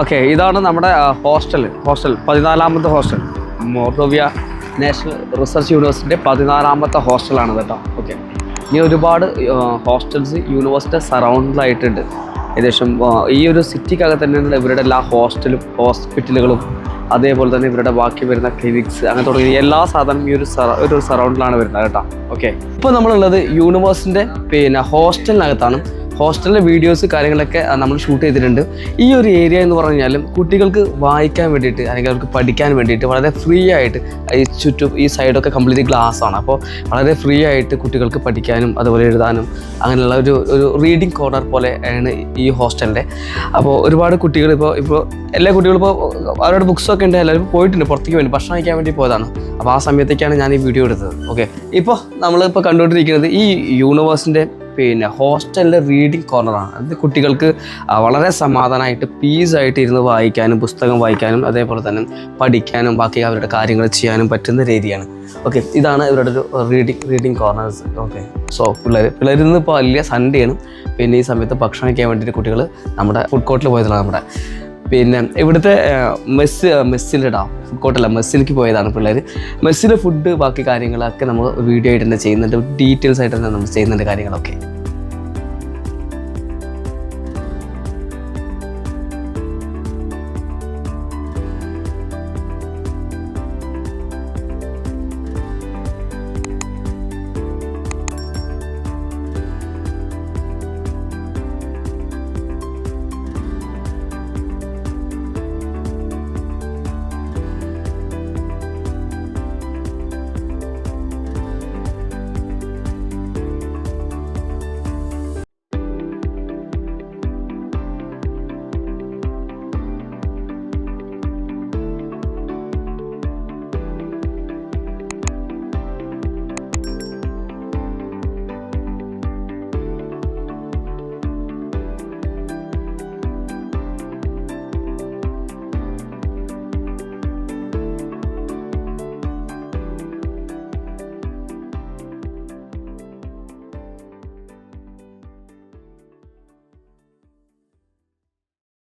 Okay, ഇതാണ് നമ്മുടെ hostel 14ാമത്തെ hostel. മോർദോവിയ national research യൂണിവേഴ്സിറ്റിയുടെ 14ാമത്തെ ഹോസ്റ്റലാണ് കേട്ടോ. ഓക്കെ, ഇനി ഒരുപാട് ഹോസ്റ്റൽസ് യൂണിവേഴ്സിറ്റി സറൗണ്ടിലായിട്ടുണ്ട്. ഏകദേശം ഈ ഒരു സിറ്റിക്കകത്ത് തന്നെയാണ് ഇവരുടെ എല്ലാ ഹോസ്റ്റലും ഹോസ്പിറ്റലുകളും അതേപോലെ തന്നെ ഇവരുടെ ബാക്കി വരുന്ന ക്ലിനിക്സ് അങ്ങനെ തുടങ്ങിയ എല്ലാ സാധനവും ഈ ഒരു സറൗണ്ടിലാണ് വരുന്നത് കേട്ടോ. ഓക്കെ, ഇപ്പോൾ നമ്മളുള്ളത് യൂണിവേഴ്സിറ്റിൻ്റെ ഹോസ്റ്റലിനകത്താണ്. ഹോസ്റ്റലിലെ വീഡിയോസ് കാര്യങ്ങളൊക്കെ നമ്മൾ ഷൂട്ട് ചെയ്തിട്ടുണ്ട്. ഈ ഒരു ഏരിയ എന്ന് പറഞ്ഞാലും കുട്ടികൾക്ക് വായിക്കാൻ വേണ്ടിയിട്ട് അല്ലെങ്കിൽ അവർക്ക് പഠിക്കാൻ വേണ്ടിയിട്ട് വളരെ ഫ്രീ ആയിട്ട് ഈ സൈഡൊക്കെ കംപ്ലീറ്റ് ഗ്ലാസ് ആണ്. അപ്പോൾ വളരെ ഫ്രീ ആയിട്ട് കുട്ടികൾക്ക് പഠിക്കാനും അതുപോലെ എഴുതാനും അങ്ങനെയുള്ള ഒരു റീഡിങ് കോർണർ പോലെ ആണ് ഈ ഹോസ്റ്റലിൻ്റെ. അപ്പോൾ ഒരുപാട് കുട്ടികൾ ഇപ്പോൾ എല്ലാ കുട്ടികളും ഇപ്പോൾ അവരുടെ ബുക്സൊക്കെ ഉണ്ട്, എല്ലാവരും പോയിട്ടുണ്ട് പുറത്തേക്ക് വേണ്ടി ഭക്ഷണം കഴിക്കാൻ വേണ്ടി പോയതാണ്. അപ്പോൾ ആ സമയത്തേക്കാണ് ഞാൻ ഈ വീഡിയോ എടുത്തത്. ഓക്കെ, ഇപ്പോൾ നമ്മളിപ്പോൾ കണ്ടുകൊണ്ടിരിക്കുന്നത് ഈ യൂണിവേഴ്സിൻ്റെ ഹോസ്റ്റലിലെ റീഡിങ് കോർണറാണ്. അത് കുട്ടികൾക്ക് വളരെ സമാധാനമായിട്ട് പീസായിട്ട് ഇരുന്ന് വായിക്കാനും പുസ്തകം വായിക്കാനും അതേപോലെ തന്നെ പഠിക്കാനും ബാക്കി അവരുടെ കാര്യങ്ങൾ ചെയ്യാനും പറ്റുന്ന രീതിയാണ്. ഓക്കെ, ഇതാണ് ഇവരുടെ ഒരു റീഡിങ് കോർണേഴ്സ്. ഓക്കെ, സോ പിള്ളേരിന്ന് ഇപ്പോൾ വലിയ സൺഡേ ആണ്. പിന്നെ ഈ സമയത്ത് ഭക്ഷണം കഴിക്കാൻ വേണ്ടിയിട്ട് കുട്ടികൾ നമ്മുടെ ഫുഡ് കോർട്ടിൽ പോയതാണ്. നമ്മുടെ ഇവിടുത്തെ മെസ്സിലിടാ ഫുഡ് കോർട്ടല്ല, മെസ്സിലേക്ക് പോയതാണ് പിള്ളേർ. മെസ്സിലെ ഫുഡ് ബാക്കി കാര്യങ്ങളൊക്കെ നമ്മൾ വീഡിയോ ആയിട്ട് തന്നെ ചെയ്യുന്നുണ്ട്, ഡീറ്റെയിൽസ് ആയിട്ട് തന്നെ നമ്മൾ ചെയ്യുന്നുണ്ട് കാര്യങ്ങളൊക്കെ.